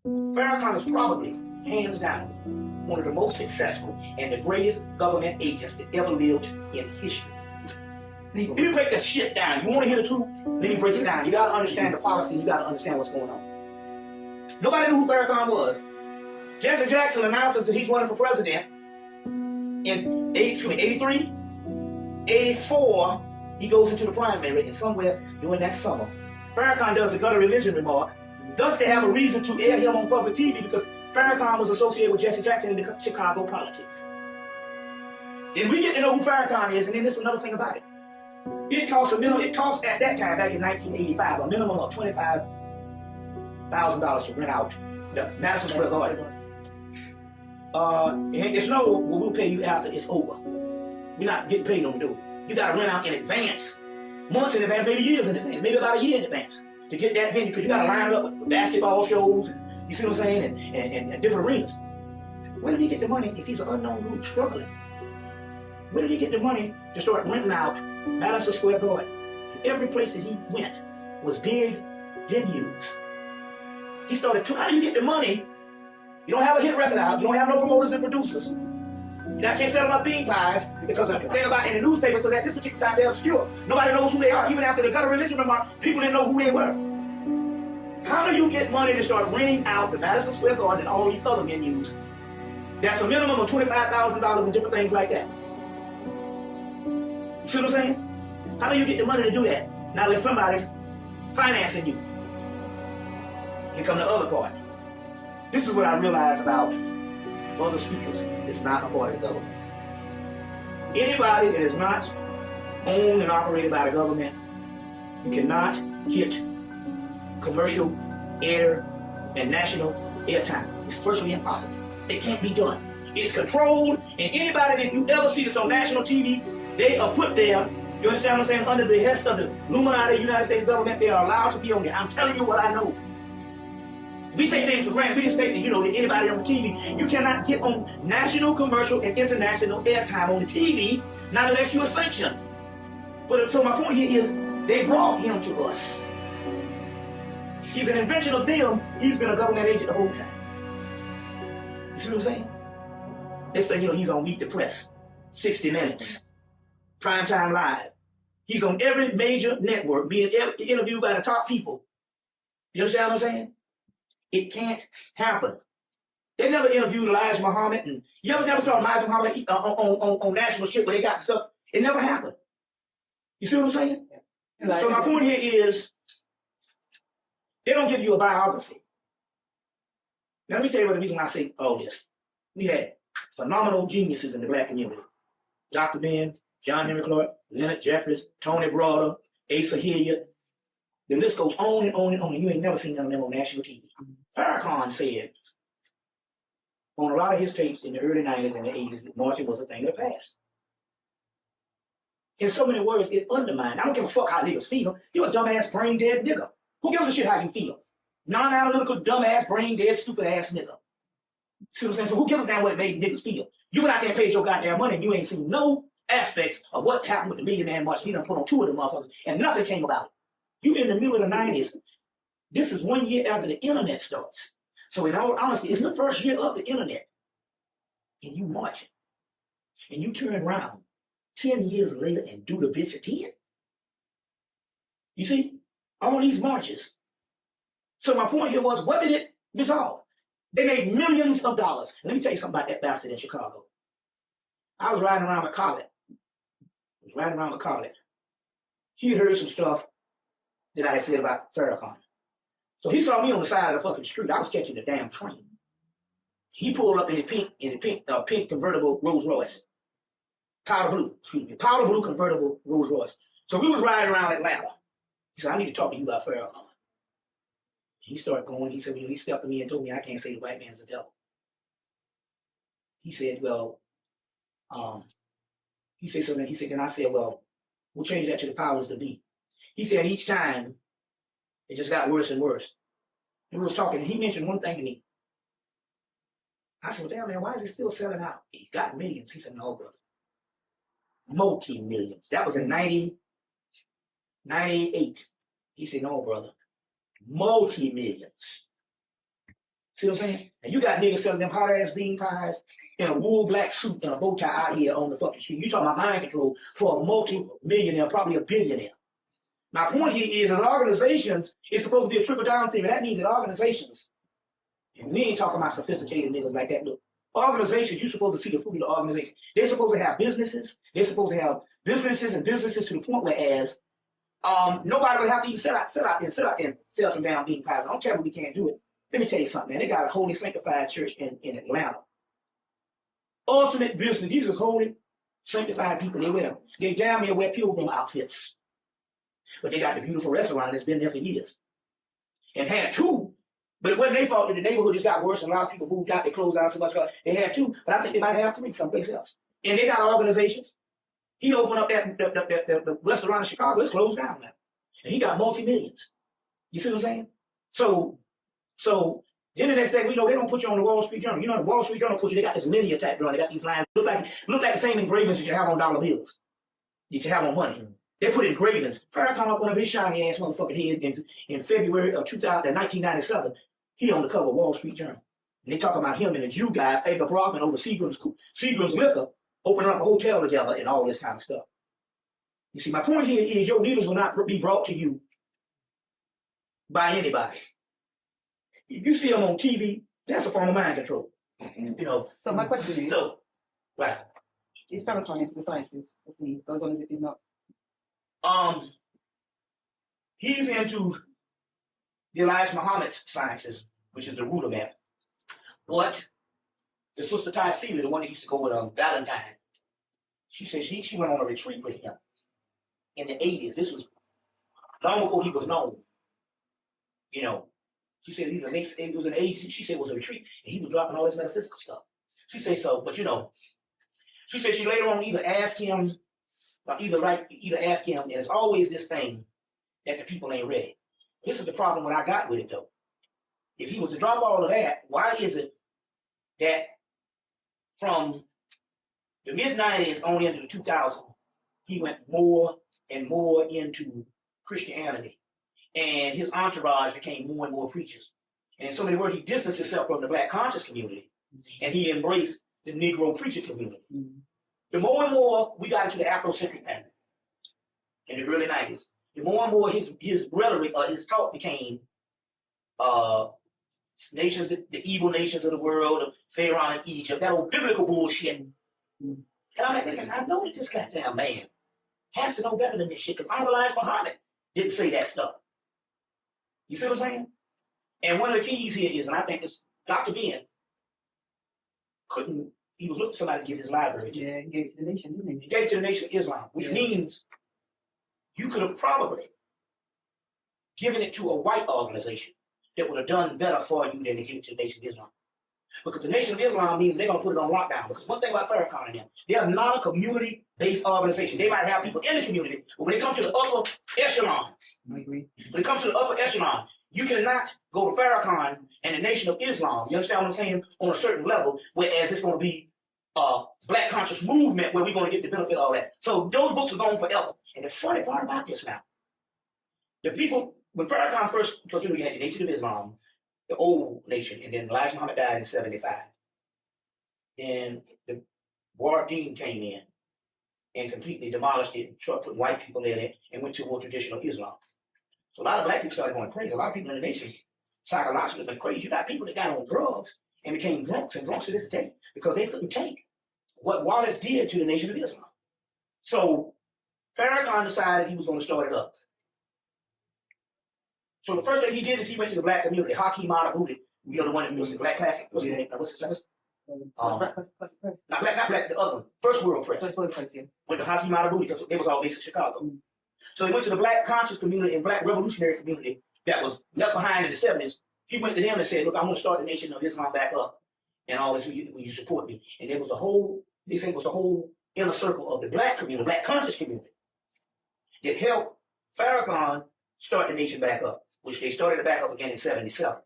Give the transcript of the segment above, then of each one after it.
Farrakhan is probably, hands down, one of the most successful and the greatest government agents that ever lived in history. Let me break that shit down. You want to hear the truth? Let me break it down. You got to understand the policy. You got to understand what's going on. Nobody knew who Farrakhan was. Jesse Jackson announces that he's running for president in 83, 84. He goes into the primary, and somewhere during that summer, Farrakhan does the gutter religion remark. Thus, they have a reason to air him on public TV because Farrakhan was associated with Jesse Jackson in the Chicago politics. Then we get to know who Farrakhan is, and then there's another thing about it. It costs at that time, back in 1985, a minimum of $25,000 to rent out the Madison Square Garden. It's no, well, we'll pay you after it's over. We're not getting paid on the door. You got to rent out in advance, months in advance, maybe years in advance, maybe about a year in advance to get that venue because you got to line it up with basketball shows, and, you see what I'm saying, and different arenas. Where did he get the money if he's an unknown group struggling? Where did he get the money to start renting out Madison Square Garden? Every place that he went was big venues. He started, how do you get the money? You don't have a hit record out. You don't have no promoters and producers. You can't sell enough bean pies because the thing about in the newspapers, because at this particular time they're obscure. Nobody knows who they are. Even after the gutter religion remark, people didn't know who they were. How do you get money to start renting out the Madison Square Garden and all these other venues? That's a minimum of $25,000 and different things like that. You see what I'm saying? How do you get the money to do that? Now that somebody's financing you. Here come the other part. This is what I realized about other speakers. It's not a part of the government. Anybody that is not owned and operated by the government, you cannot get commercial air and national airtime. It's virtually impossible. It can't be done. It's controlled, and anybody that you ever see that's on national TV, they are put there, you understand what I'm saying, under the behest of the Illuminati United States government. They are allowed to be on there. I'm telling you what I know. We take things for granted. We just think that, that anybody on the TV, you cannot get on national, commercial, and international airtime on the TV, not unless you are sanctioned. So my point here is, they brought him to us. He's an invention of them. He's been a government agent the whole time. You see what I'm saying? Next thing you know, he's on Meet the Press, 60 Minutes, Primetime Live. He's on every major network, being interviewed by the top people. You understand what I'm saying? It can't happen. They never interviewed Elijah Muhammad, and you never saw Elijah Muhammad on national shit where they got stuff. It never happened. You see what I'm saying? Yeah. So my point here is, they don't give you a biography. Now let me tell you the reason why I say all this. We had phenomenal geniuses in the black community. Dr. Ben, John Henry Clark, Leonard Jeffries, Tony Broder, Asa Hilliard. The list goes on and on and on, and you ain't never seen none of them on national TV. Farrakhan said on a lot of his tapes in the early 90s and the 80s that marching was a thing of the past. In so many words, it undermined. I don't give a fuck how niggas feel. You're a dumbass, brain-dead nigga. Who gives a shit how you feel? Non-analytical, dumbass, brain-dead, stupid-ass nigga. See what I'm saying? So who gives a damn what it made niggas feel? You went out there and paid your goddamn money, and you ain't seen no aspects of what happened with the Million Man March. He done put on 2 of them motherfuckers, and nothing came about it. You in the middle of the 90s. This is 1 year after the internet starts. So in all honesty, it's the first year of the internet. And you marching. And you turn around 10 years later and do the bitch again. You see? All these marches. So my point here was, what did it resolve? They made millions of dollars. Let me tell you something about that bastard in Chicago. I was riding around with Khaled. He had heard some stuff that I had said about Farrakhan. So he saw me on the side of the fucking street. I was catching the damn train. He pulled up in a pink convertible Rolls Royce. Powder blue convertible Rolls Royce. So we was riding around Atlanta. He said, I need to talk to you about Farrakhan. He started going, he said, he stepped to me and told me I can't say the white man is the devil. He said, well, he said something, and I said, well, we'll change that to the powers that be. He said each time, it just got worse and worse. And we was talking, and he mentioned one thing to me. I said, well, damn, man, why is he still selling out? He got millions. He said, no, brother. Multi-millions. That was in 98. He said, no, brother. Multi-millions. See what I'm saying? And you got niggas selling them hot ass bean pies in a wool black suit and a bow tie out here on the fucking street. You talking about mind control for a multi-millionaire, probably a billionaire. My point here is that organizations, it's supposed to be a trickle-down theory. That means that organizations, and we ain't talking about sophisticated niggas like that. Look, organizations, you're supposed to see the fruit of the organization. They're supposed to have businesses. They're supposed to have businesses and businesses to the point whereas nobody would have to even sit out and sell some damn bean pies. Don't tell me we can't do it. Let me tell you something, man. They got a holy sanctified church in Atlanta. Ultimate business. These are holy sanctified people. They damn near wear pilgrim outfits. But they got the beautiful restaurant that's been there for years. And had two, but it wasn't their fault that the neighborhood just got worse and a lot of people moved out. They closed down so much. They had two, but I think they might have three someplace else. And they got organizations. He opened up the restaurant in Chicago. It's closed down now. And he got multi-millions. You see what I'm saying? So then the next day, they don't put you on the Wall Street Journal. You know, the Wall Street Journal they got this linear type drawing. They got these lines. Look like the same engravings that you have on dollar bills. That you have on money. Mm-hmm. They put engravings. Farrakhan up one of his shiny ass motherfucking heads in February of 1997. He on the cover of Wall Street Journal. And they talking about him and the Jew guy, Edgar Brockman, over Seagram's Liquor, opening up a hotel together and all this kind of stuff. You see, my point here is your leaders will not be brought to you by anybody. If you see them on TV, that's a form of mind control. You know. So my question is, right. Is Farrakhan into the sciences? As he goes on as if he's not. He's into the Elijah Muhammad sciences, which is the rudiment. But the sister Ty Seeley, the one that used to go with Valentine, she said she went on a retreat with him in the 80s. This was long before he was known. You know, she said it was an age. She said it was a retreat, and he was dropping all this metaphysical stuff. She said so, but you know, she said she later on either asked him, and it's always this thing that the people ain't ready. This is the problem what I got with it though. If he was to drop all of that, why is it that from the mid-90s on into the 2000s, he went more and more into Christianity, and his entourage became more and more preachers. And in so many words, he distanced himself from the Black conscious community, and he embraced the Negro preacher community. Mm-hmm. The more and more we got into the Afrocentric thing in the early 90s, the more and more his rhetoric or his talk became nations, the evil nations of the world, of Pharaoh and Egypt, that old biblical bullshit. Mm-hmm. And I'm like, I know that this goddamn man has to know better than this shit, because Elijah Muhammad didn't say that stuff. You see what I'm saying? And one of the keys here is, and I think this Dr. Ben he was looking for somebody to give his library to. Yeah, he gave it to the nation, didn't he? He gave it to the Nation of Islam, which means you could have probably given it to a white organization that would have done better for you than to give it to the Nation of Islam. Because the Nation of Islam means they're going to put it on lockdown. Because one thing about Farrakhan and them, they are not a community-based organization. They might have people in the community, but when it comes to the upper echelon, when it comes to the upper echelon, you cannot go to Farrakhan and the Nation of Islam, you understand what I'm saying, on a certain level, whereas it's going to be a Black conscious movement where we're going to get the benefit of all that. So those books are gone forever. And the funny part about this now, the people, when Farrakhan first, because you had the Nation of Islam, the old nation, and then Elijah Muhammad died in 75. And the Wardeen came in and completely demolished it and started putting white people in it and went to more traditional Islam. So a lot of Black people started going crazy. A lot of people in the nation psychologically went crazy. You got people that got on drugs and became drunks and drunks to this day because they couldn't take what Wallace did to the Nation of Islam. So Farrakhan decided he was going to start it up. So the first thing he did is he went to the Black community. Hakeem Adabuti, you know, the one that was the Black Classic. What's his name? What's his name? Not Black, the other one. First World Press. First World Press, yeah. Went to Hakeem Adabuti because they was all based in Chicago. Mm-hmm. So he went to the Black conscious community and Black revolutionary community that was left behind in the 70s. He went to them and said, look, I'm going to start the Nation of Islam back up and all this, will you support me? And there was they said it was a whole inner circle of the Black community, Black conscious community, that helped Farrakhan start the nation back up, which they started it back up again in 77.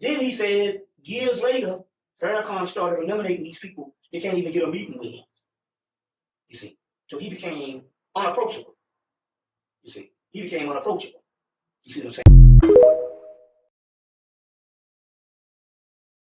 Then he said, years later, Farrakhan started eliminating these people. They can't even get a meeting with him. You see? So he became unapproachable. You see? He became unapproachable. You see what I'm saying?